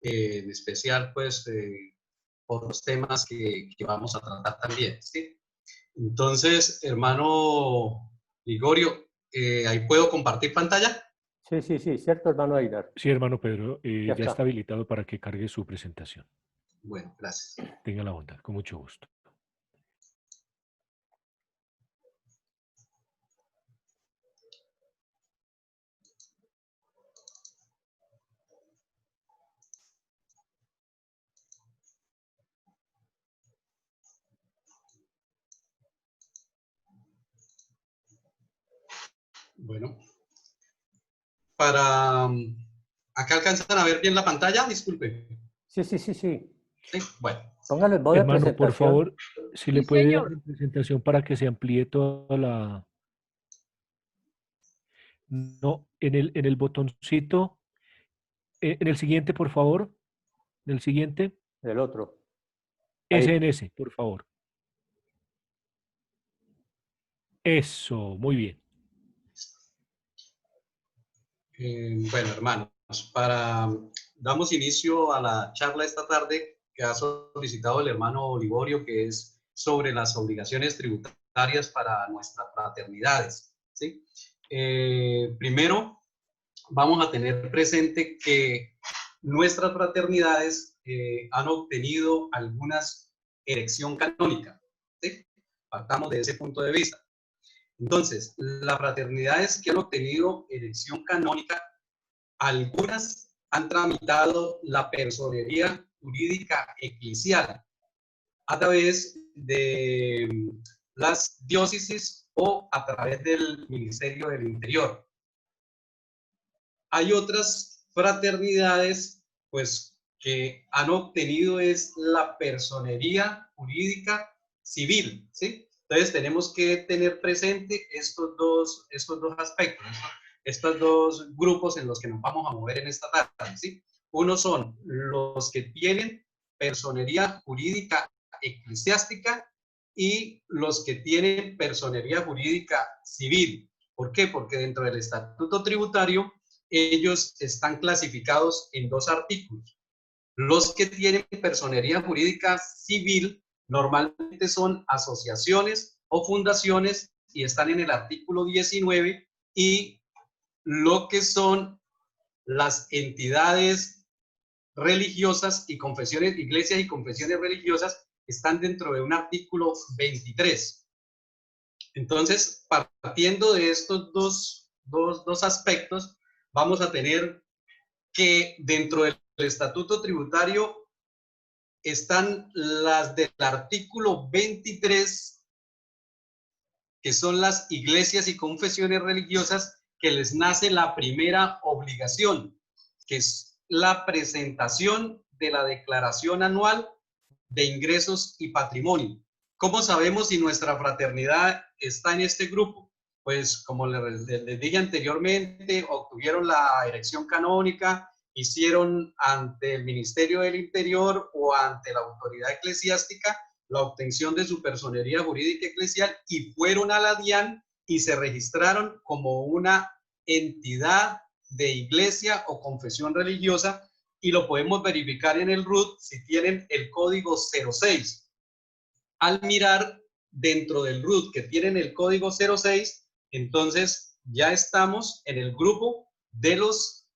en especial pues por los temas que vamos a tratar también, ¿sí? Entonces, hermano Ligorio, ¿ahí puedo compartir pantalla? Sí, sí, sí, cierto, hermano Einar. Sí, hermano Pedro, Ya ya está está. habilitado para que cargue su presentación. Bueno, gracias. Tenga la bondad, con mucho gusto. Bueno, ¿acá alcanzan a ver bien la pantalla? Disculpe. Sí, sí, sí, sí. Sí, bueno. Póngale el modo de Hermano, por presentación. favor, si le Sí, puede dar señor. la presentación para que se amplíe toda la... No, en el botoncito, en el siguiente, por favor, en el siguiente, El otro. Ahí. SNS, por favor. Eso, muy bien. Bueno, hermanos, damos inicio a la charla esta tarde que ha solicitado el hermano Ligorio, que es sobre las obligaciones tributarias para nuestras fraternidades, ¿sí? Primero, vamos a tener presente que nuestras fraternidades han obtenido algunas erección canónica, ¿sí? Partamos de ese punto de vista. Entonces, las fraternidades que han obtenido erección canónica, algunas han tramitado la personería jurídica eclesial a través de las diócesis o a través del Ministerio del Interior. Hay otras fraternidades, pues, que han obtenido es la personería jurídica civil, ¿sí? Entonces tenemos que tener presente estos dos aspectos, estos dos grupos en los que nos vamos a mover en esta tarde, ¿sí? Uno son los que tienen personería jurídica eclesiástica y los que tienen personería jurídica civil. ¿Por qué? Porque dentro del estatuto tributario ellos están clasificados en dos artículos. Los que tienen personería jurídica civil normalmente son asociaciones o fundaciones y están en el artículo 19, y lo que son las entidades religiosas y confesiones, iglesias y confesiones religiosas, están dentro de un artículo 23. Entonces, partiendo de estos dos aspectos, vamos a tener que dentro del estatuto tributario están las del artículo 23, que son las iglesias y confesiones religiosas, que les nace la primera obligación, que es la presentación de la declaración anual de ingresos y patrimonio. ¿Cómo sabemos si nuestra fraternidad está en este grupo? Pues como les dije anteriormente, obtuvieron la erección canónica, hicieron ante el Ministerio del Interior o ante la autoridad eclesiástica la obtención de su personería jurídica eclesial y fueron a la DIAN y se registraron como una entidad de iglesia o confesión religiosa, y lo podemos verificar en el RUT si tienen el código 06. Al mirar dentro del RUT que tienen el código 06, entonces ya estamos en el grupo de los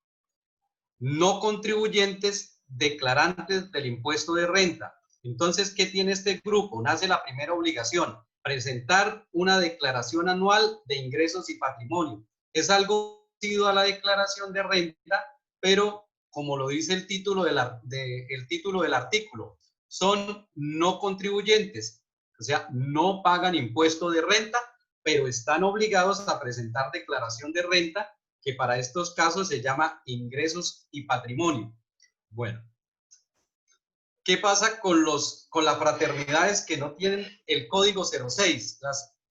no contribuyentes declarantes del impuesto de renta. Entonces, ¿qué tiene este grupo? Nace la primera obligación: presentar una declaración anual de ingresos y patrimonio. Es algo parecido a la declaración de renta, pero como lo dice el título del artículo, son no contribuyentes, o sea, no pagan impuesto de renta, pero están obligados a presentar declaración de renta, que para estos casos se llama ingresos y patrimonio. Bueno, ¿qué pasa con las fraternidades que no tienen el código 06?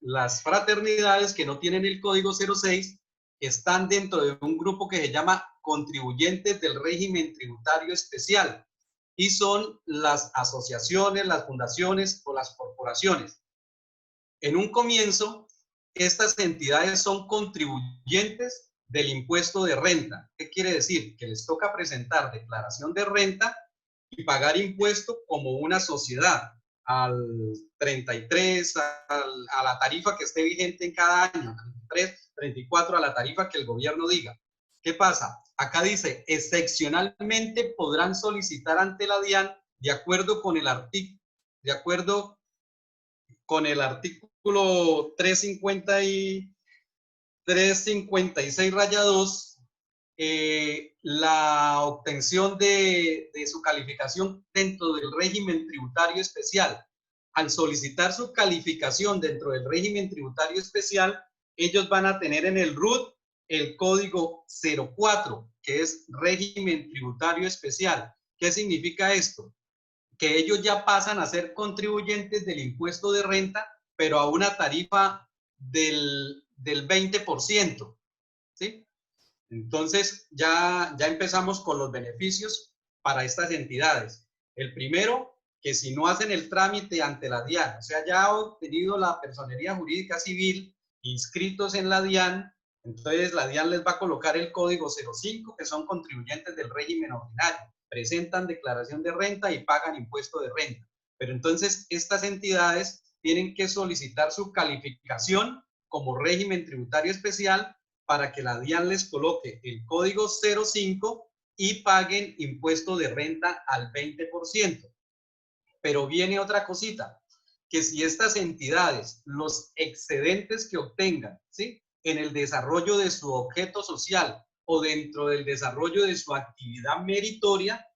Las fraternidades que no tienen el código 06 están dentro de un grupo que se llama contribuyentes del régimen tributario especial, y son las asociaciones, las fundaciones o las corporaciones. En un comienzo, estas entidades son contribuyentes del impuesto de renta. ¿Qué quiere decir? Que les toca presentar declaración de renta y pagar impuesto como una sociedad al 33, a la tarifa que esté vigente en cada año, 33, 34, a la tarifa que el gobierno diga. ¿Qué pasa? Acá dice, excepcionalmente podrán solicitar ante la DIAN de acuerdo con el artículo, de acuerdo con el artículo 356-2, la obtención de su calificación dentro del régimen tributario especial. Al solicitar su calificación dentro del régimen tributario especial, ellos van a tener en el RUT el código 04, que es régimen tributario especial. ¿Qué significa esto? Que ellos ya pasan a ser contribuyentes del impuesto de renta, pero a una tarifa del 20%, ¿sí? Entonces, ya empezamos con los beneficios para estas entidades. El primero, que si no hacen el trámite ante la DIAN, o sea, ya ha obtenido la personería jurídica civil, inscritos en la DIAN, entonces la DIAN les va a colocar el código 05, que son contribuyentes del régimen ordinario. Presentan declaración de renta y pagan impuesto de renta. Pero entonces estas entidades tienen que solicitar su calificación como régimen tributario especial para que la DIAN les coloque el código 05 y paguen impuesto de renta al 20%. Pero viene otra cosita, que si estas entidades, los excedentes que obtengan, ¿sí?, en el desarrollo de su objeto social o dentro del desarrollo de su actividad meritoria,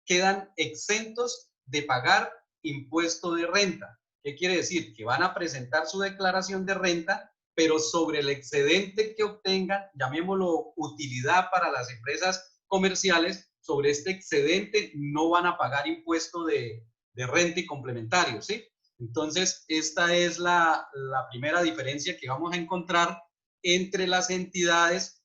quedan exentos de pagar impuesto de renta. ¿Qué quiere decir? Que van a presentar su declaración de renta, pero sobre el excedente que obtengan, llamémoslo utilidad para las empresas comerciales, sobre este excedente no van a pagar impuesto de renta y complementario, ¿sí? Entonces, esta es la primera diferencia que vamos a encontrar entre las entidades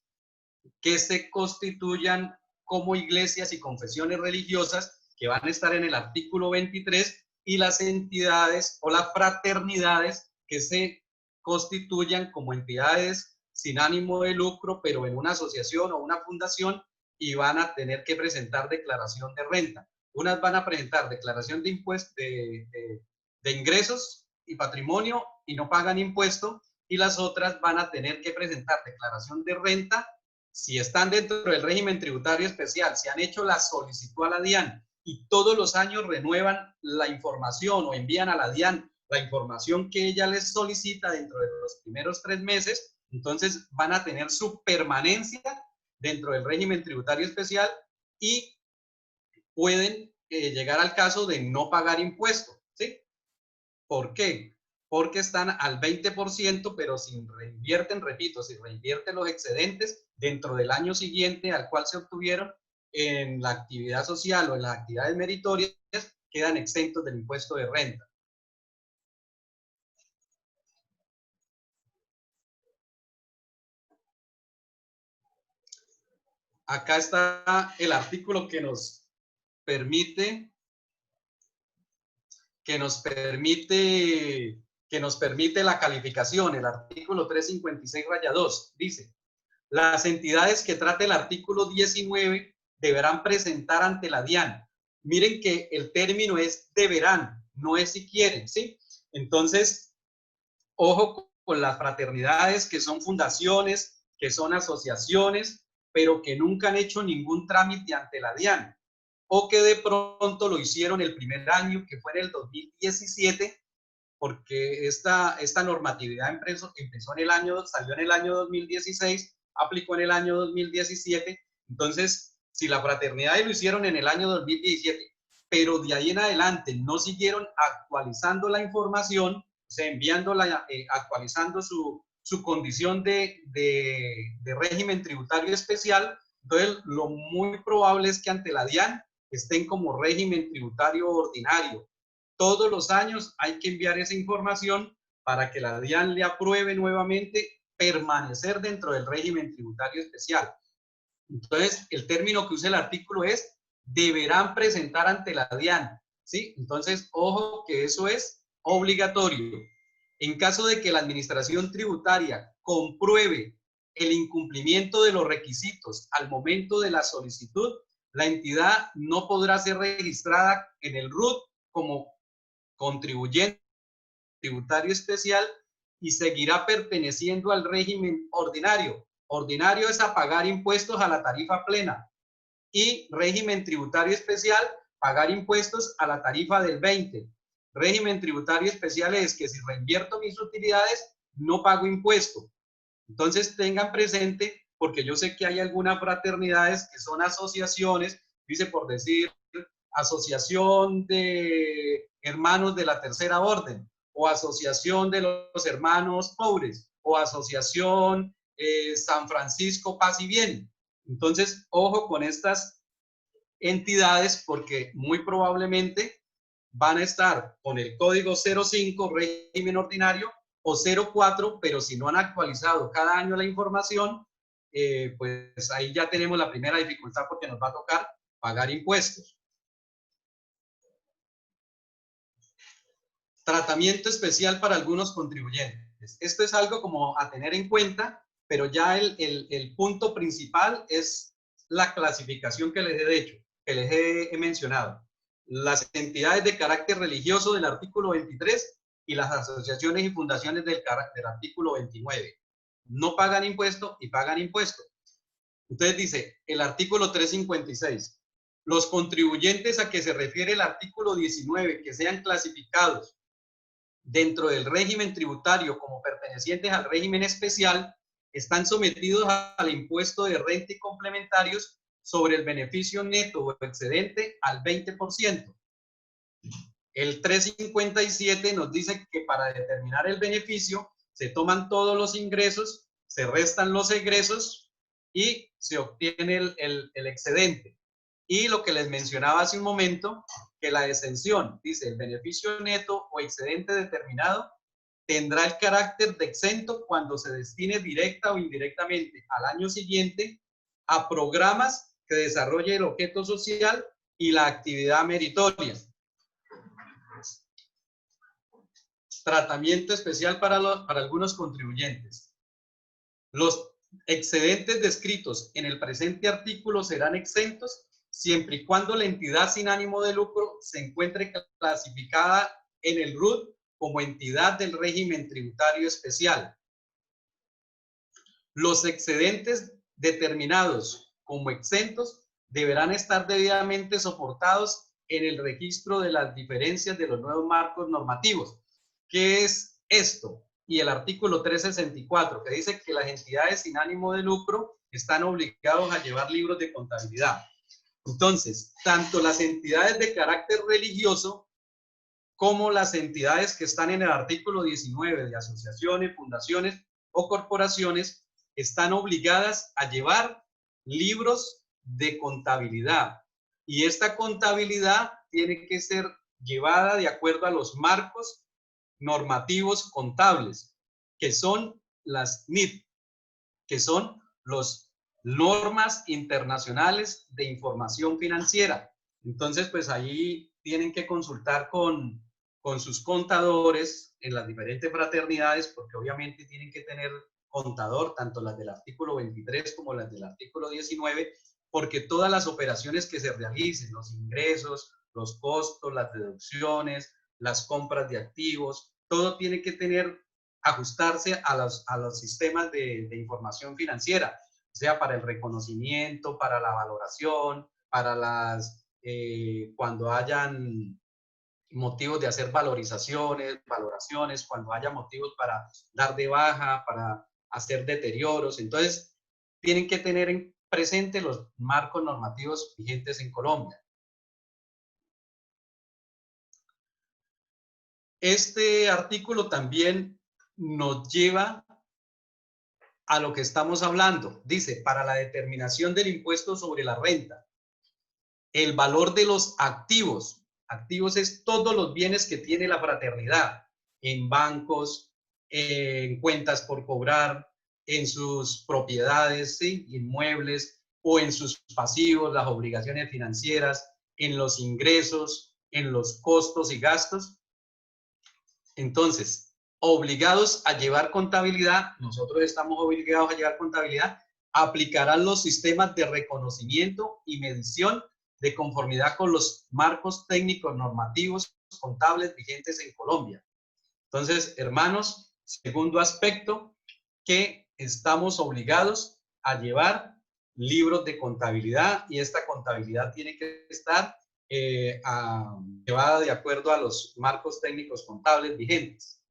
que se constituyan como iglesias y confesiones religiosas, que van a estar en el artículo 23, y las entidades o las fraternidades que se constituyan como entidades sin ánimo de lucro, pero en una asociación o una fundación, y van a tener que presentar declaración de renta. Unas van a presentar declaración de impuestos, de ingresos y patrimonio y no pagan impuesto, y las otras van a tener que presentar declaración de renta si están dentro del régimen tributario especial, si han hecho la solicitud a la DIAN y todos los años renuevan la información o envían a la DIAN la información que ella les solicita dentro de los primeros 3 meses, entonces van a tener su permanencia dentro del régimen tributario especial y pueden llegar al caso de no pagar impuestos, ¿sí? ¿Por qué? Porque están al 20%, pero si reinvierten, repito, si reinvierten los excedentes dentro del año siguiente al cual se obtuvieron en la actividad social o en las actividades meritorias, quedan exentos del impuesto de renta. Acá está el artículo que nos permite la calificación, el artículo 356-2, dice: las entidades que trate el artículo 19 deberán presentar ante la DIAN. Miren que el término es deberán, no es si quieren, ¿sí? Entonces, ojo con las fraternidades que son fundaciones, que son asociaciones, pero que nunca han hecho ningún trámite ante la DIAN, o que de pronto lo hicieron el primer año, que fue en el 2017, porque esta normatividad empezó en el año, salió en el año 2016, aplicó en el año 2017. Entonces, si la fraternidad lo hicieron en el año 2017, pero de ahí en adelante no siguieron actualizando la información, o sea, enviándola, actualizando su condición de régimen tributario especial, entonces lo muy probable es que ante la DIAN estén como régimen tributario ordinario. Todos los años hay que enviar esa información para que la DIAN le apruebe nuevamente permanecer dentro del régimen tributario especial. Entonces, el término que usa el artículo es deberán presentar ante la DIAN, ¿sí? Entonces, ojo que eso es obligatorio. En caso de que la administración tributaria compruebe el incumplimiento de los requisitos al momento de la solicitud, la entidad no podrá ser registrada en el RUT como contribuyente tributario especial y seguirá perteneciendo al régimen ordinario. Ordinario es a pagar impuestos a la tarifa plena y régimen tributario especial, pagar impuestos a la tarifa del 20. Régimen tributario especial es que si reinvierto mis utilidades, no pago impuesto. Entonces tengan presente, porque yo sé que hay algunas fraternidades que son asociaciones, dice por decir, asociación de hermanos de la tercera orden, o asociación de los hermanos pobres, o asociación San Francisco Paz y Bien. Entonces, ojo con estas entidades porque muy probablemente van a estar con el código 05, régimen ordinario, o 04, pero si no han actualizado cada año la información, pues ahí ya tenemos la primera dificultad porque nos va a tocar pagar impuestos. Tratamiento especial para algunos contribuyentes. Esto es algo como a tener en cuenta, pero ya el punto principal es la clasificación que les he mencionado. Las entidades de carácter religioso del artículo 23 y las asociaciones y fundaciones del artículo 29. No pagan impuesto y pagan impuesto. Entonces dice el artículo 356. Los contribuyentes a que se refiere el artículo 19 que sean clasificados dentro del régimen tributario como pertenecientes al régimen especial están sometidos al impuesto de renta y complementarios sobre el beneficio neto o excedente al 20%. El 357 nos dice que para determinar el beneficio se toman todos los ingresos, se restan los egresos y se obtiene el excedente. Y lo que les mencionaba hace un momento, que la exención, dice, el beneficio neto o excedente determinado tendrá el carácter de exento cuando se destine directa o indirectamente al año siguiente a programas que desarrolle el objeto social y la actividad meritoria. Tratamiento especial para algunos contribuyentes. Los excedentes descritos en el presente artículo serán exentos siempre y cuando la entidad sin ánimo de lucro se encuentre clasificada en el RUT como entidad del régimen tributario especial. Los excedentes determinados como exentos deberán estar debidamente soportados en el registro de las diferencias de los nuevos marcos normativos. ¿Qué es esto? Y el artículo 364, que dice que las entidades sin ánimo de lucro están obligados a llevar libros de contabilidad. Entonces, tanto las entidades de carácter religioso como las entidades que están en el artículo 19 de asociaciones, fundaciones o corporaciones están obligadas a llevar libros de contabilidad. Y esta contabilidad tiene que ser llevada de acuerdo a los marcos normativos contables, que son las NIF, que son las normas internacionales de información financiera. Entonces, pues ahí tienen que consultar con sus contadores en las diferentes fraternidades, porque obviamente tienen que tener contador, tanto las del artículo 23 como las del artículo 19, porque todas las operaciones que se realicen, los ingresos, los costos, las deducciones, las compras de activos, todo tiene que ajustarse a los sistemas de información financiera, o sea, para el reconocimiento, para la valoración, para cuando hayan motivos de hacer valoraciones, cuando haya motivos para dar de baja, para hacer deterioros. Entonces, tienen que tener en presente los marcos normativos vigentes en Colombia. Este artículo también nos lleva a lo que estamos hablando. Dice, para la determinación del impuesto sobre la renta, el valor de los activos. Activos es todos los bienes que tiene la fraternidad, en bancos, en cuentas por cobrar, en sus propiedades, ¿sí? Inmuebles, o en sus pasivos, las obligaciones financieras, en los ingresos, en los costos y gastos. Entonces, obligados a llevar contabilidad, nosotros estamos obligados a llevar contabilidad, aplicarán los sistemas de reconocimiento y medición de conformidad con los marcos técnicos normativos contables vigentes en Colombia. Entonces, hermanos, segundo aspecto, que estamos obligados a llevar libros de contabilidad y esta contabilidad tiene que estar llevada de acuerdo a los marcos técnicos contables vigentes.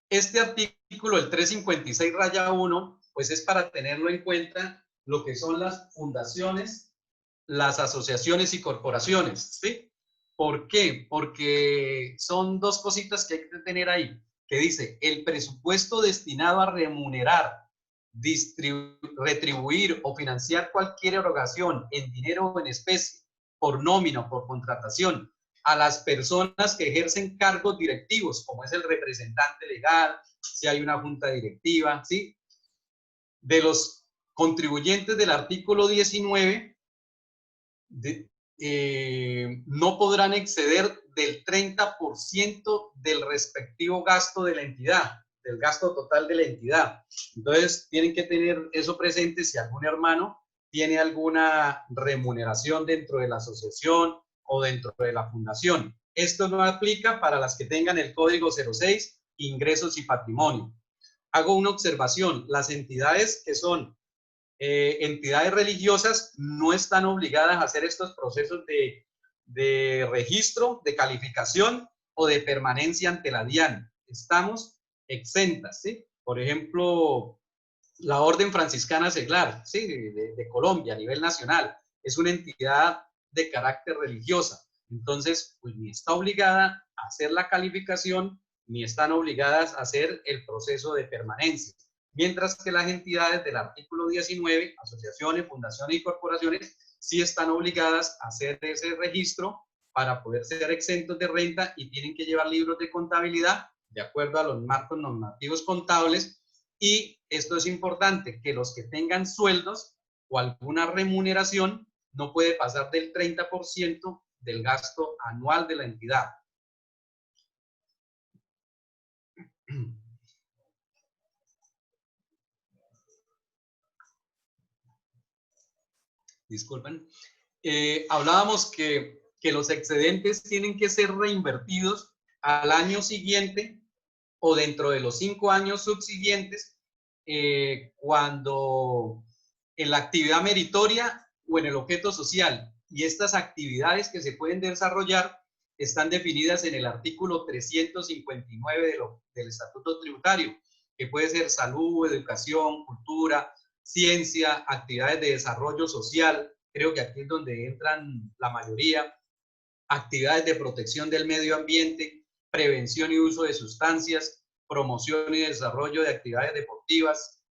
Este artículo, el 356-1, pues es para tenerlo en cuenta lo que son las fundaciones, las asociaciones y corporaciones, ¿sí? ¿Por qué? Porque son dos cositas que hay que tener ahí, que dice, el presupuesto destinado a remunerar, retribuir o financiar cualquier erogación en dinero o en especie, por nómina o por contratación, a las personas que ejercen cargos directivos, como es el representante legal, si hay una junta directiva, ¿sí? De los contribuyentes del artículo 19, no podrán exceder del 30% del respectivo gasto de la entidad, del gasto total de la entidad. Entonces, tienen que tener eso presente si algún hermano tiene alguna remuneración dentro de la asociación o dentro de la fundación. Esto no aplica para las que tengan el código 06, ingresos y patrimonio. Hago una observación, las entidades que son entidades religiosas no están obligadas a hacer estos procesos de registro, de calificación o de permanencia ante la DIAN. Estamos exentas, ¿sí? Por ejemplo, la Orden Franciscana Seglar, ¿sí? de Colombia a nivel nacional, es una entidad de carácter religiosa. Entonces, pues ni está obligada a hacer la calificación, ni están obligadas a hacer el proceso de permanencia. Mientras que las entidades del artículo 19, asociaciones, fundaciones y corporaciones, sí están obligadas a hacer ese registro para poder ser exentos de renta y tienen que llevar libros de contabilidad de acuerdo a los marcos normativos contables. Y esto es importante, que los que tengan sueldos o alguna remuneración no puede pasar del 30% del gasto anual de la entidad. Disculpen. Hablábamos que los excedentes tienen que ser reinvertidos al año siguiente o dentro de los 5 años subsiguientes cuando en la actividad meritoria o en el objeto social. Y estas actividades que se pueden desarrollar están definidas en el artículo 359 del Estatuto Tributario, que puede ser salud, educación, cultura, ciencia, actividades de desarrollo social, creo que aquí es donde entran la mayoría, actividades de protección del medio ambiente, prevención y uso de sustancias, promoción y desarrollo de actividades deportivas,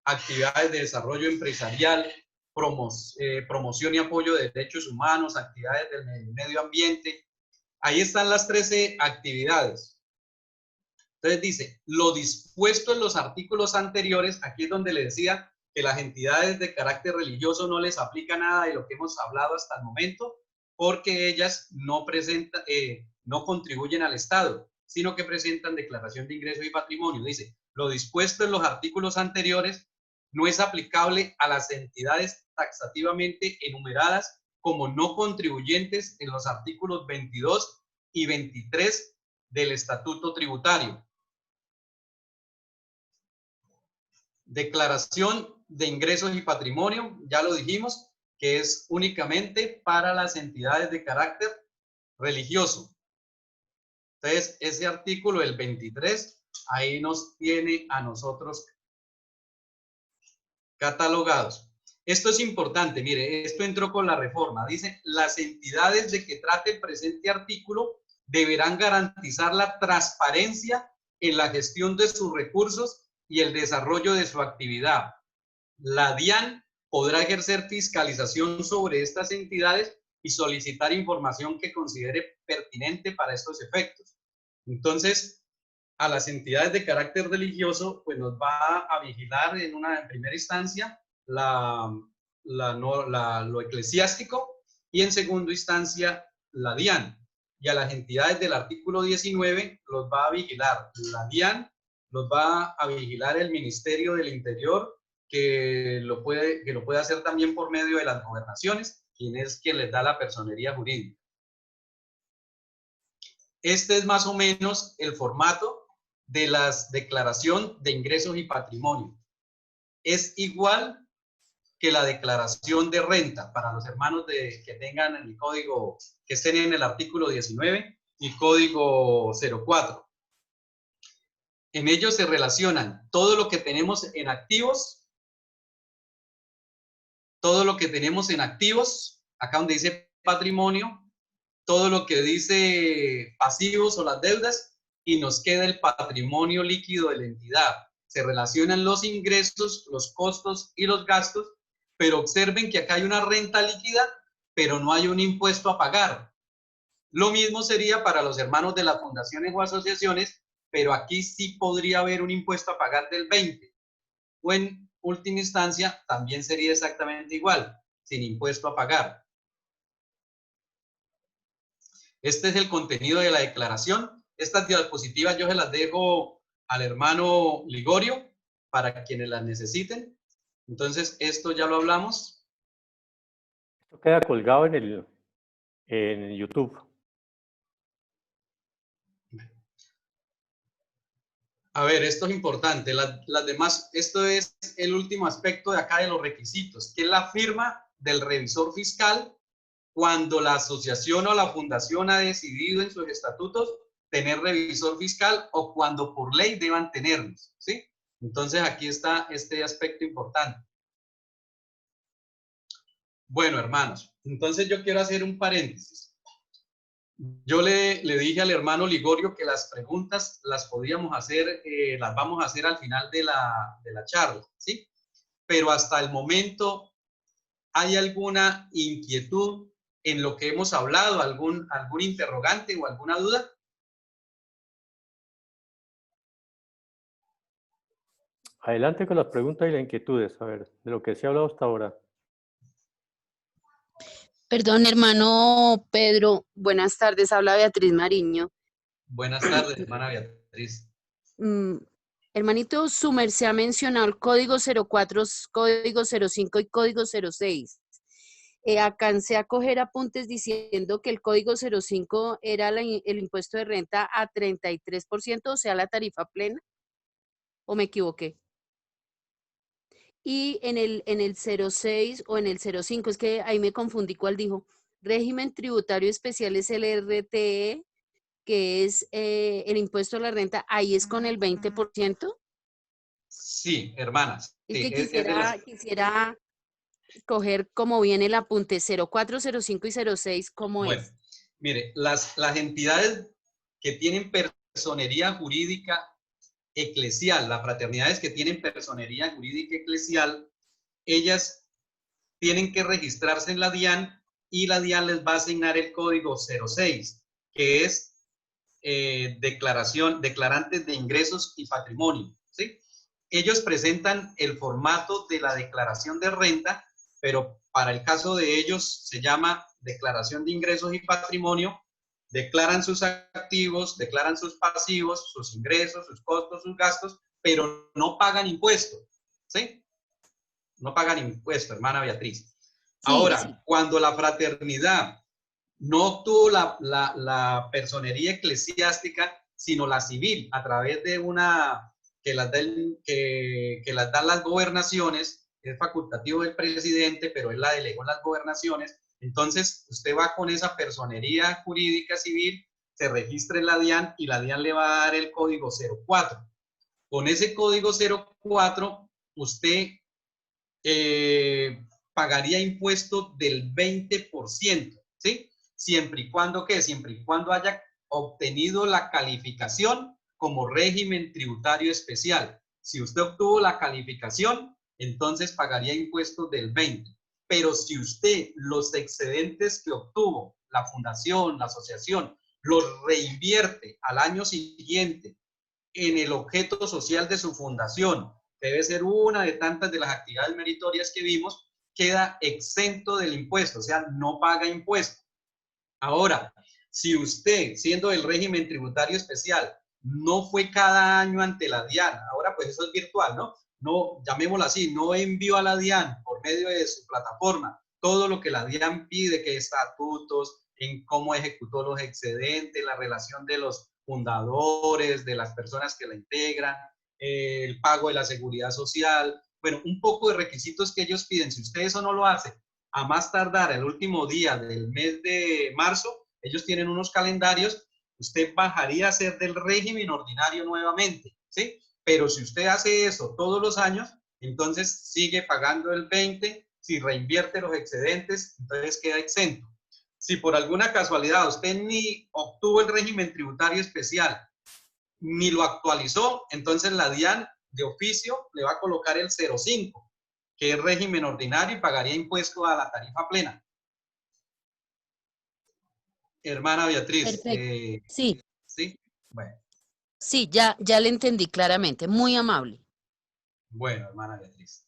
actividades de desarrollo empresarial, promoción y apoyo de derechos humanos, actividades del medio ambiente. Ahí están las 13 actividades. Entonces dice, lo dispuesto en los artículos anteriores, aquí es donde le decía que las entidades de carácter religioso no les aplica nada de lo que hemos hablado hasta el momento, porque ellas no presentan, no contribuyen al Estado, sino que presentan declaración de ingresos y patrimonio. Dice, lo dispuesto en los artículos anteriores no es aplicable a las entidades taxativamente enumeradas como no contribuyentes en los artículos 22 y 23 del Estatuto Tributario. Declaración de ingresos y patrimonio, ya lo dijimos, que es únicamente para las entidades de carácter religioso. Entonces, ese artículo, el 23, ahí nos tiene a nosotros catalogados. Esto es importante, mire, esto entró con la reforma. Dice, las entidades de que trate el presente artículo deberán garantizar la transparencia en la gestión de sus recursos y el desarrollo de su actividad. La DIAN podrá ejercer fiscalización sobre estas entidades y solicitar información que considere pertinente para estos efectos. Entonces, a las entidades de carácter religioso, pues nos va a vigilar en primera instancia lo eclesiástico y en segunda instancia la DIAN. y a las entidades del artículo 19 los va a vigilar la DIAN, los va a vigilar el Ministerio del Interior, que lo puede hacer también por medio de las gobernaciones, quien es quien les da la personería jurídica. Este es más o menos el formato de la declaración de ingresos y patrimonio. Es igual que la declaración de renta para los hermanos que tengan el código, que estén en el artículo 19 y código 04. En ellos se relacionan todo lo que tenemos en activos, acá donde dice patrimonio, todo lo que dice pasivos o las deudas, y nos queda el patrimonio líquido de la entidad. Se relacionan los ingresos, los costos y los gastos, pero observen que acá hay una renta líquida, pero no hay un impuesto a pagar. Lo mismo sería para los hermanos de las fundaciones o asociaciones, pero aquí sí podría haber un impuesto a pagar del 20%. O en última instancia, también sería exactamente igual, sin impuesto a pagar. Este es el contenido de la declaración. Estas diapositivas yo se las dejo al hermano Ligorio para quienes las necesiten. Entonces, esto ya lo hablamos. Esto queda colgado en YouTube. A ver, esto es importante. Las demás, esto es el último aspecto de acá de los requisitos, que es la firma del revisor fiscal cuando la asociación o la fundación ha decidido en sus estatutos tener revisor fiscal o cuando por ley deban tenerlos, ¿sí? Entonces, aquí está este aspecto importante. Bueno, hermanos, entonces yo quiero hacer un paréntesis. Yo le dije al hermano Ligorio que las preguntas las podíamos hacer, las vamos a hacer al final de la charla, ¿sí? Pero hasta el momento, ¿hay alguna inquietud en lo que hemos hablado? ¿Algún interrogante o alguna duda? Adelante con las preguntas y las inquietudes, a ver, de lo que se ha hablado hasta ahora. Perdón, hermano Pedro. Buenas tardes, habla Beatriz Mariño. Buenas tardes, hermana Beatriz. Hermanito, su merced ha mencionado el código 04, código 05 y código 06. Alcancé a coger apuntes diciendo que el código 05 era el impuesto de renta a 33%, o sea, la tarifa plena. ¿O me equivoqué? Y en el 06 o en el 05, es que ahí me confundí cuál dijo. Régimen tributario especial es el RTE, que es el impuesto a la renta, ahí es con el 20%. Sí, hermanas. Es Sí, que quisiera coger como viene el apunte 04, 05 y 06, ¿cómo bueno, es? mire, las entidades que tienen personería jurídica eclesial, las fraternidades que tienen personería jurídica eclesial, ellas tienen que registrarse en la DIAN y la DIAN les va a asignar el código 06, que es declarantes de ingresos y patrimonio, ¿sí? Ellos presentan el formato de la declaración de renta, pero para el caso de ellos se llama declaración de ingresos y patrimonio. Declaran sus activos, declaran sus pasivos, sus ingresos, sus costos, sus gastos, pero no pagan impuestos, ¿sí? No pagan impuesto, hermana Beatriz. Ahora, Sí. cuando la fraternidad no obtuvo la personería eclesiástica, sino la civil, a través de una que las dan las gobernaciones, es facultativo del presidente, pero él la delegó en las gobernaciones. Entonces, usted va con esa personería jurídica civil, se registra en la DIAN y la DIAN le va a dar el código 04. Con ese código 04, usted pagaría impuesto del 20%, ¿sí? Siempre y cuando, ¿qué? Siempre y cuando haya obtenido la calificación como régimen tributario especial. Si usted obtuvo la calificación, entonces pagaría impuestos del 20%. Pero si usted los excedentes que obtuvo, la fundación, la asociación, los reinvierte al año siguiente en el objeto social de su fundación, debe ser una de tantas de las actividades meritorias que vimos, queda exento del impuesto, o sea, no paga impuesto. Ahora, Si usted, siendo del régimen tributario especial, no fue cada año ante la DIAN, ahora pues eso es virtual, ¿no? No, llamémoslo así, no envió a la DIAN por medio de su plataforma todo lo que la DIAN pide, que estatutos, en cómo ejecutó los excedentes, la relación de los fundadores, de las personas que la integran, el pago de la seguridad social, bueno, un poco de requisitos que ellos piden. Si usted eso no lo hace, a más tardar el último día del mes de marzo, ellos tienen unos calendarios, usted bajaría a ser del régimen ordinario nuevamente, ¿sí? Pero si usted hace eso todos los años, entonces sigue pagando el 20%, si reinvierte los excedentes, entonces queda exento. Si por alguna casualidad usted ni obtuvo el régimen tributario especial, ni lo actualizó, entonces la DIAN de oficio le va a colocar el 0,5, que es régimen ordinario y pagaría impuesto a la tarifa plena. Hermana Beatriz. Perfecto. Sí, ¿Sí? Bueno. sí, ya le entendí claramente. Muy amable. Bueno, hermana Beatriz.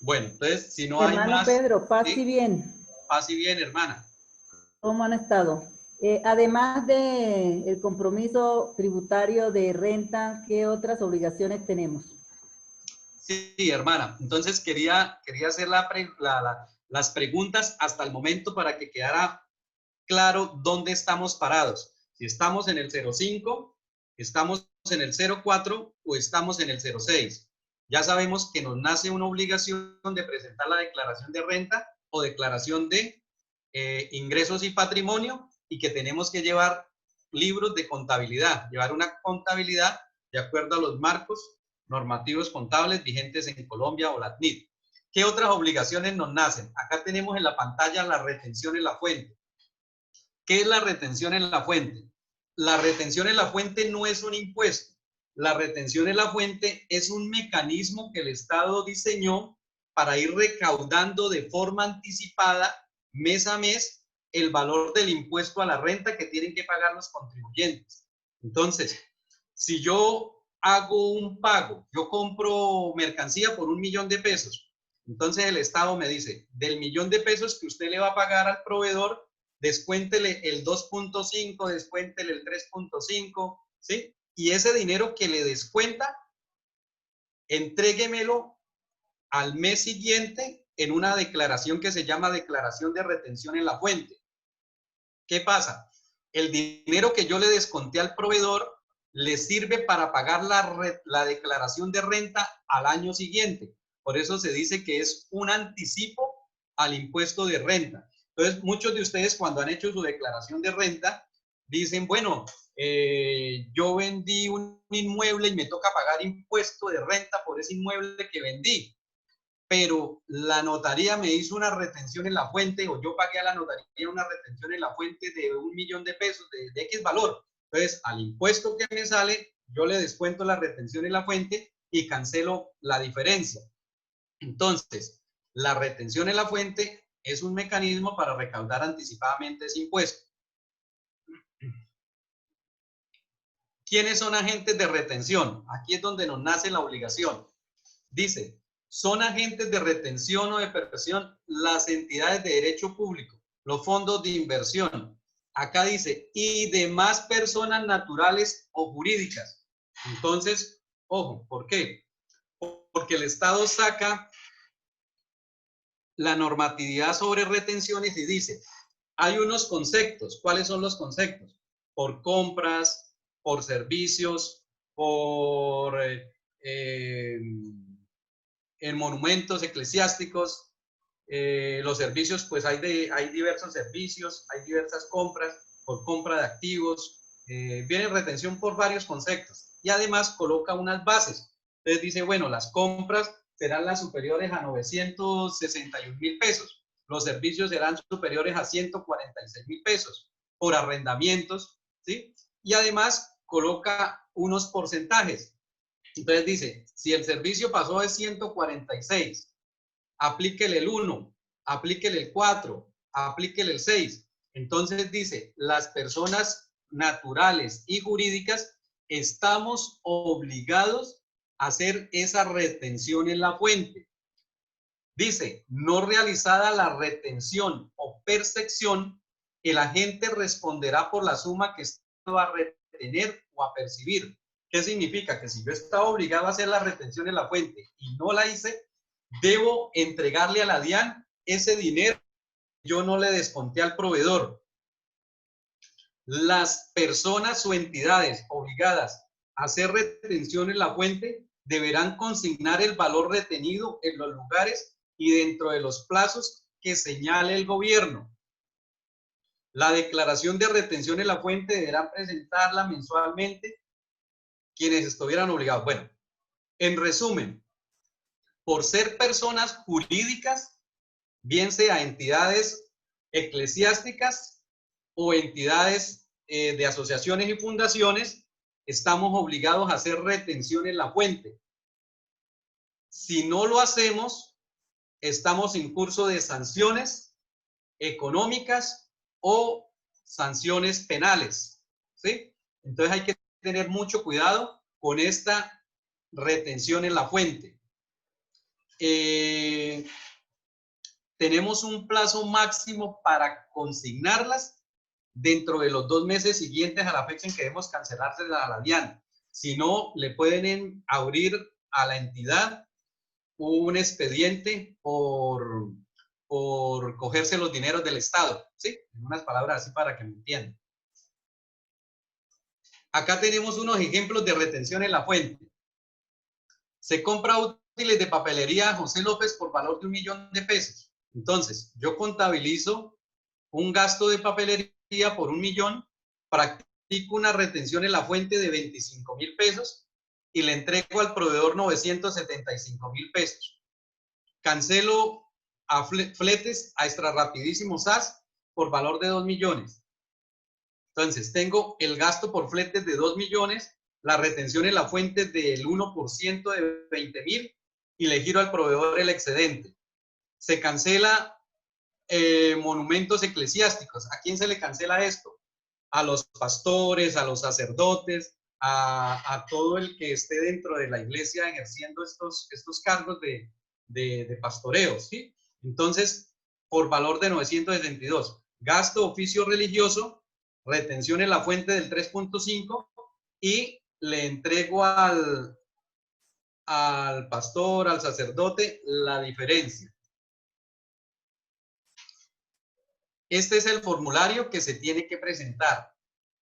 Bueno, entonces, si no hay Hermano más... Pedro, paz ¿sí? y bien. Paz y bien, hermana. ¿Cómo han estado? Además del compromiso tributario de renta, ¿qué otras obligaciones tenemos? Sí, hermana. Entonces, quería hacer las preguntas hasta el momento para que quedara claro dónde estamos parados. Si estamos en el 0,5, estamos en el 0,4 o estamos en el 0,6. Ya sabemos que nos nace una obligación de presentar la declaración de renta o declaración de ingresos y patrimonio, y que tenemos que llevar libros de contabilidad, llevar una contabilidad de acuerdo a los marcos normativos contables vigentes en Colombia o la CNIT. ¿Qué otras obligaciones nos nacen? Acá tenemos en la pantalla la retención en la fuente. ¿Qué es la retención en la fuente? La retención en la fuente no es un impuesto. La retención en la fuente es un mecanismo que el Estado diseñó para ir recaudando de forma anticipada, mes a mes, el valor del impuesto a la renta que tienen que pagar los contribuyentes. Entonces, si yo hago un pago, yo compro mercancía por 1 millón de pesos, entonces el Estado me dice, del 1 millón de pesos que usted le va a pagar al proveedor, descuéntele el 2.5, descuéntele el 3.5, ¿sí? Y ese dinero que le descuenta, entréguemelo al mes siguiente en una declaración que se llama declaración de retención en la fuente. ¿Qué pasa? El dinero que yo le desconté al proveedor le sirve para pagar la declaración de renta al año siguiente. Por eso se dice que es un anticipo al impuesto de renta. Entonces, muchos de ustedes cuando han hecho su declaración de renta, dicen, bueno, yo vendí un inmueble y me toca pagar impuesto de renta por ese inmueble que vendí, pero la notaría me hizo una retención en la fuente, o yo pagué a la notaría una retención en la fuente de 1 millón de pesos, de X valor. Entonces, al impuesto que me sale, yo le descuento la retención en la fuente y cancelo la diferencia. Entonces, la retención en la fuente es un mecanismo para recaudar anticipadamente ese impuesto. ¿Quiénes son agentes de retención? Aquí es donde nos nace la obligación. Dice, son agentes de retención o de percepción las entidades de derecho público, los fondos de inversión. Acá dice, y demás personas naturales o jurídicas. Entonces, ojo, ¿por qué? Porque el Estado saca la normatividad sobre retenciones y dice, hay unos conceptos. ¿Cuáles son los conceptos? Por compras, por servicios, por en monumentos eclesiásticos, los servicios, pues hay diversos servicios, hay diversas compras, por compra de activos, viene retención por varios conceptos, y además coloca unas bases. Entonces dice, bueno, las compras serán las superiores a 961.000 pesos, los servicios serán superiores a 146.000 pesos, por arrendamientos, ¿sí? Y además coloca unos porcentajes. Entonces dice, si el servicio pasó de 146, aplíquele el 1, aplíquele el 4, aplíquele el 6. Entonces dice, las personas naturales y jurídicas estamos obligados a hacer esa retención en la fuente. Dice, no realizada la retención o percepción, el agente responderá por la suma que estaba a retener o a percibir. ¿Qué significa? Que si yo estaba obligado a hacer la retención en la fuente y no la hice, debo entregarle a la DIAN ese dinero que yo no le desconté al proveedor. Las personas o entidades obligadas a hacer retención en la fuente deberán consignar el valor retenido en los lugares y dentro de los plazos que señale el gobierno. La declaración de retención en la fuente deberán presentarla mensualmente quienes estuvieran obligados. Bueno, en resumen, por ser personas jurídicas, bien sea entidades eclesiásticas o entidades de asociaciones y fundaciones, estamos obligados a hacer retención en la fuente. Si no lo hacemos, estamos en curso de sanciones económicas o sanciones penales, ¿sí? Entonces hay que tener mucho cuidado con esta retención en la fuente. Tenemos un plazo máximo para consignarlas dentro de los 2 meses siguientes a la fecha en que debemos cancelársela a la DIAN. Si no, le pueden abrir a la entidad un expediente por cogerse los dineros del Estado, ¿sí? En unas palabras así para que me entiendan. Acá tenemos unos ejemplos de retención en la fuente. Se compra útiles de papelería José López por valor de 1 millón de pesos. Entonces, yo contabilizo un gasto de papelería por 1 millón, practico una retención en la fuente de 25,000 pesos y le entrego al proveedor 975,000 pesos. Cancelo a fletes a Extra Rapidísimo SAS por valor de 2 millones. Entonces, tengo el gasto por fletes de 2 millones, la retención en la fuente del 1% de 20,000 y le giro al proveedor el excedente. Se cancela monumentos eclesiásticos. ¿A quién se le cancela esto? A los pastores, a los sacerdotes, a todo el que esté dentro de la iglesia ejerciendo estos cargos de pastoreo, ¿sí? Entonces, por valor de 972. Gasto oficio religioso, retención en la fuente del 3.5 y le entrego al pastor, al sacerdote, la diferencia. Este es el formulario que se tiene que presentar,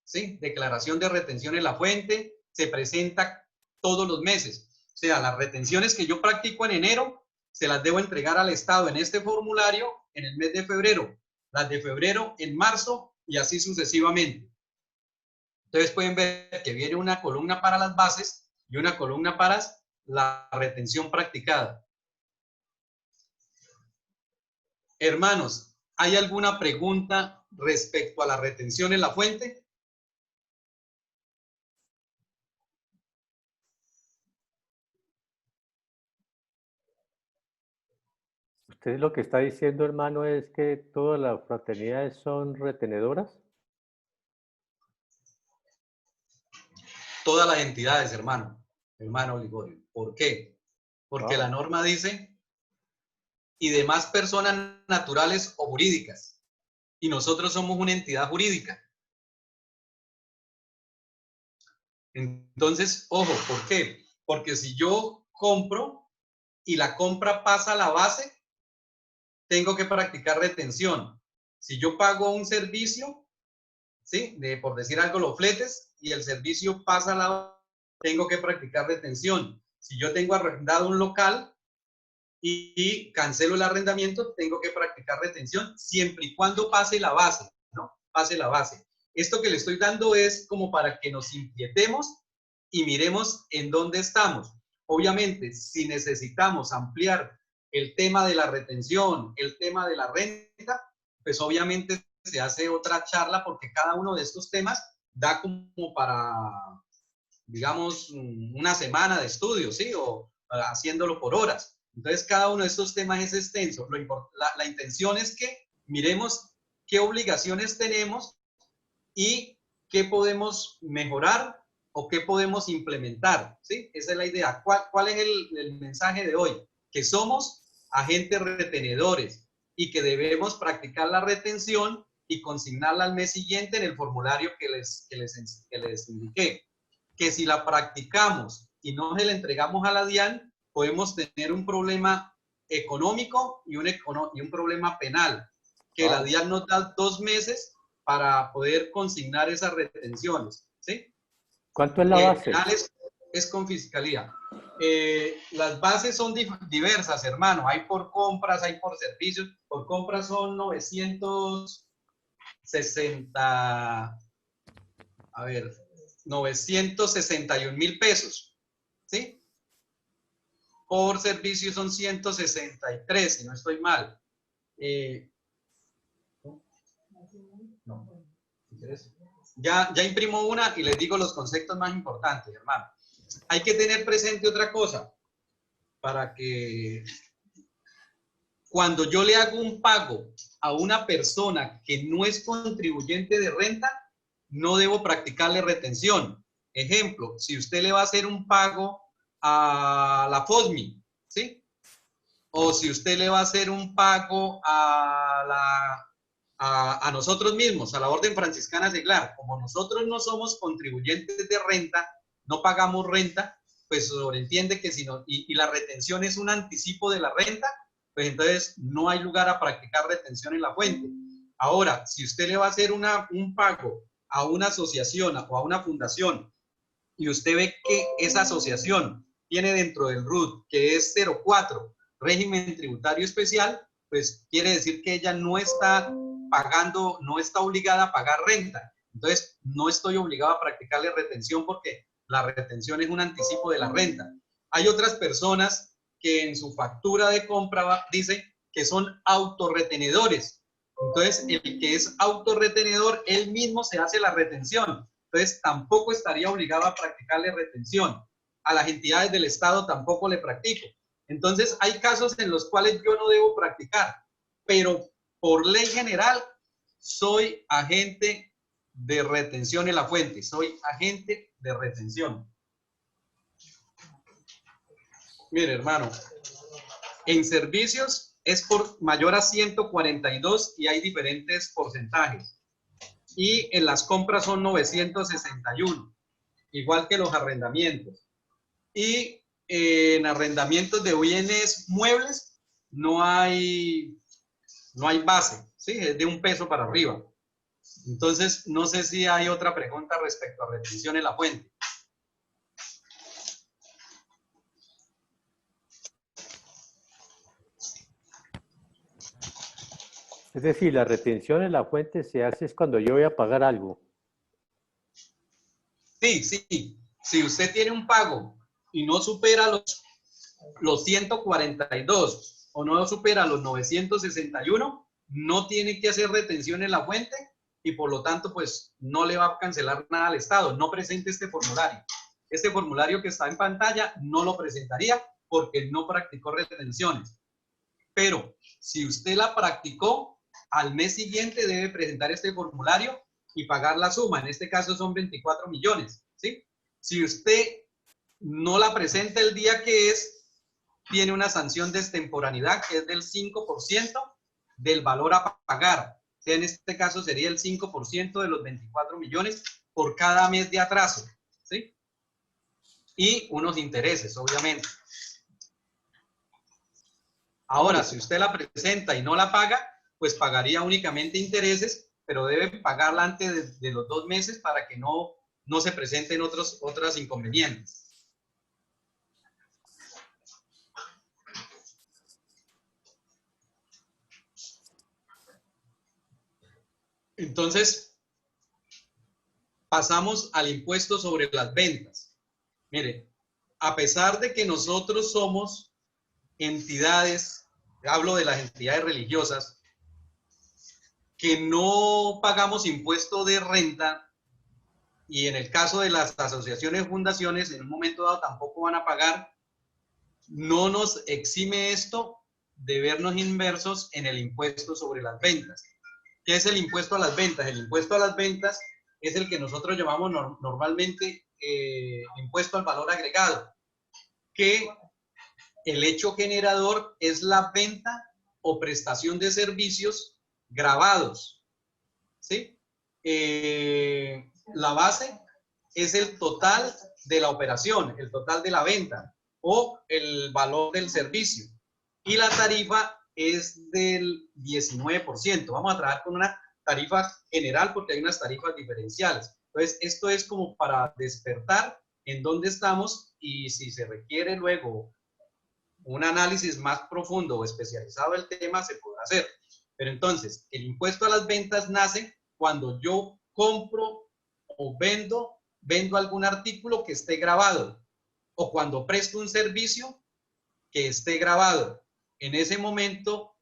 ¿sí? Declaración de retención en la fuente, se presenta todos los meses. O sea, las retenciones que yo practico en enero, se las debo entregar al Estado en este formulario en el mes de febrero, las de febrero en marzo y así sucesivamente. Entonces pueden ver que viene una columna para las bases y una columna para la retención practicada. Hermanos, ¿hay alguna pregunta respecto a la retención en la fuente? ¿Usted lo que está diciendo, hermano, es que todas las fraternidades son retenedoras? Todas las entidades, hermano Ligorio. ¿Por qué? Porque la norma dice, y demás personas naturales o jurídicas. Y nosotros somos una entidad jurídica. Entonces, ojo, ¿por qué? Porque si yo compro y la compra pasa a la base, tengo que practicar retención. Si yo pago un servicio, ¿sí? Por decir algo, los fletes, y el servicio pasa a la base, tengo que practicar retención. Si yo tengo arrendado un local y cancelo el arrendamiento, tengo que practicar retención siempre y cuando pase la base, ¿no? Pase la base. Esto que le estoy dando es como para que nos inquietemos y miremos en dónde estamos. Obviamente, si necesitamos ampliar el tema de la retención, el tema de la renta, pues obviamente se hace otra charla porque cada uno de estos temas da como para, digamos, una semana de estudio, ¿sí? O haciéndolo por horas. Entonces, cada uno de estos temas es extenso. La intención es que miremos qué obligaciones tenemos y qué podemos mejorar o qué podemos implementar, ¿sí? Esa es la idea. ¿Cuál es el mensaje de hoy? Que somos agentes retenedores y que debemos practicar la retención y consignarla al mes siguiente en el formulario que les indiqué. Que si la practicamos y no se la entregamos a la DIAN, podemos tener un problema económico y un problema penal, que la DIAN nos da 2 meses para poder consignar esas retenciones, ¿sí? ¿Cuánto es la base? Penal es con fiscalía. Las bases son diversas, hermano. Hay por compras, hay por servicios. Por compras son 961.000 pesos, ¿sí? Por servicios son 163, si no estoy mal. Ya imprimo una y les digo los conceptos más importantes, hermano. Hay que tener presente otra cosa, para que cuando yo le hago un pago a una persona que no es contribuyente de renta, no debo practicarle retención. Ejemplo, si usted le va a hacer un pago a la FOSMI, ¿sí? O si usted le va a hacer un pago a nosotros mismos, a la Orden Franciscana Seglar, como nosotros no somos contribuyentes de renta, no pagamos renta, pues sobreentiende que si no, y la retención es un anticipo de la renta, pues entonces no hay lugar a practicar retención en la fuente. Ahora, si usted le va a hacer un pago a una asociación o a una fundación y usted ve que esa asociación tiene dentro del RUT, que es 04, régimen tributario especial, pues quiere decir que ella no está pagando, no está obligada a pagar renta. Entonces, no estoy obligado a practicarle retención porque la retención es un anticipo de la renta. Hay otras personas que en su factura de compra dice que son autorretenedores. Entonces, el que es autorretenedor, él mismo se hace la retención. Entonces, tampoco estaría obligado a practicarle retención. A las entidades del Estado tampoco le practico. Entonces, hay casos en los cuales yo no debo practicar, pero por ley general soy agente de retención en la fuente, soy agente de retención. Mire, hermano, en servicios es por mayor a 142 y hay diferentes porcentajes. Y en las compras son 961, igual que los arrendamientos. Y en arrendamientos de bienes muebles no hay base, ¿sí? Es de 1 peso para arriba. Entonces, no sé si hay otra pregunta respecto a retención en la fuente. Es decir, la retención en la fuente se hace es cuando yo voy a pagar algo. Sí, sí. Si usted tiene un pago y no supera los 142 o no supera los 961, no tiene que hacer retención en la fuente y por lo tanto, pues no le va a cancelar nada al Estado. No presente este formulario. Este formulario que está en pantalla no lo presentaría porque no practicó retenciones. Pero si usted la practicó, al mes siguiente debe presentar este formulario y pagar la suma. En este caso son 24 millones, ¿sí? Si usted no la presenta el día que es, tiene una sanción de extemporaneidad que es del 5% del valor a pagar. O sea, en este caso sería el 5% de los 24 millones por cada mes de atraso, ¿sí? Y unos intereses, obviamente. Ahora, si usted la presenta y no la paga, pues pagaría únicamente intereses, pero debe pagarla antes de los 2 meses para que no se presenten otros inconvenientes. Entonces, pasamos al impuesto sobre las ventas. Mire, a pesar de que nosotros somos entidades, hablo de las entidades religiosas, que no pagamos impuesto de renta, y en el caso de las asociaciones y fundaciones, en un momento dado tampoco van a pagar, no nos exime esto de vernos inmersos en el impuesto sobre las ventas. ¿Qué es el impuesto a las ventas? El impuesto a las ventas es el que nosotros llamamos normalmente impuesto al valor agregado, que El hecho generador es la venta o prestación de servicios grabados, ¿sí? La base es el total de la operación, el total de la venta o el valor del servicio. Y la tarifa es del 19%. Vamos a trabajar con una tarifa general porque hay unas tarifas diferenciales. Entonces, esto es como para despertar en dónde estamos y si se requiere luego un análisis más profundo o especializado del tema, se podrá hacer. Pero entonces, el impuesto a las ventas nace cuando yo compro o vendo algún artículo que esté grabado o cuando presto un servicio que esté grabado. En ese momento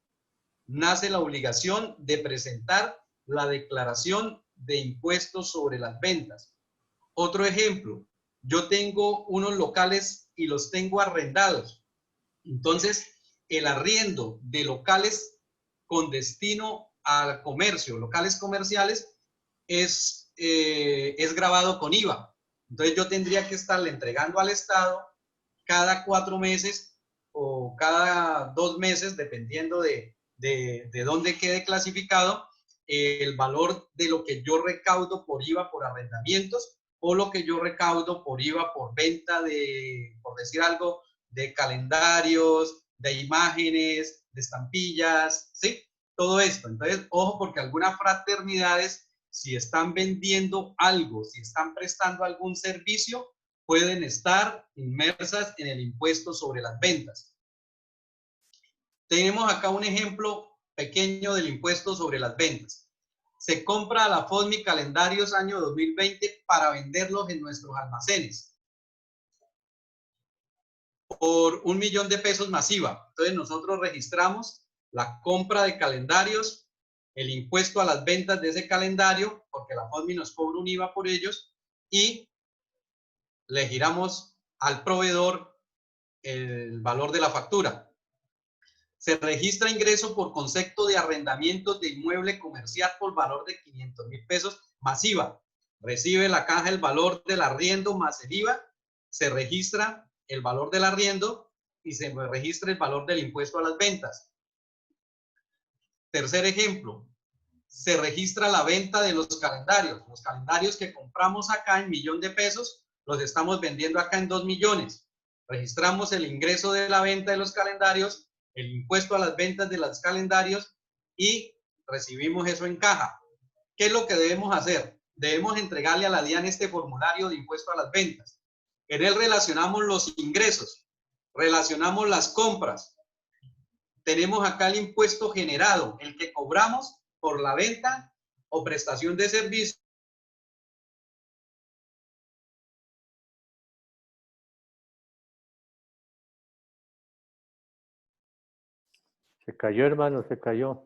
nace la obligación de presentar la declaración de impuestos sobre las ventas. Otro ejemplo, yo tengo unos locales y los tengo arrendados. Entonces, el arriendo de locales con destino al comercio, locales comerciales, es grabado con IVA. Entonces, yo tendría que estarle entregando al Estado cada 4 meses o cada 2 meses, dependiendo de dónde quede clasificado, el valor de lo que yo recaudo por IVA por arrendamientos o lo que yo recaudo por IVA por venta de, por decir algo, de calendarios, de imágenes, de estampillas, ¿sí? Todo esto. Entonces, ojo, porque algunas fraternidades, si están vendiendo algo, si están prestando algún servicio, pueden estar inmersas en el impuesto sobre las ventas. Tenemos acá un ejemplo pequeño del impuesto sobre las ventas. Se compra a la FODMI calendarios año 2020 para venderlos en nuestros almacenes por 1 millón de pesos masiva. Entonces nosotros registramos la compra de calendarios, el impuesto a las ventas de ese calendario, porque la FODMI nos cobra un IVA por ellos, y le giramos al proveedor el valor de la factura. Se registra ingreso por concepto de arrendamiento de inmueble comercial por valor de 500.000 pesos masiva. Recibe la caja el valor del arriendo más el IVA, se registra el valor del arriendo y se registra el valor del impuesto a las ventas. Tercer ejemplo, se registra la venta de los calendarios que compramos acá en 1 millón de pesos, los estamos vendiendo acá en 2 millones. Registramos el ingreso de la venta de los calendarios, el impuesto a las ventas de los calendarios y recibimos eso en caja. ¿Qué es lo que debemos hacer? Debemos entregarle a la DIAN este formulario de impuesto a las ventas. En él relacionamos los ingresos, relacionamos las compras. Tenemos acá el impuesto generado, el que cobramos por la venta o prestación de servicio. Se cayó, hermano, se cayó.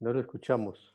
No lo escuchamos.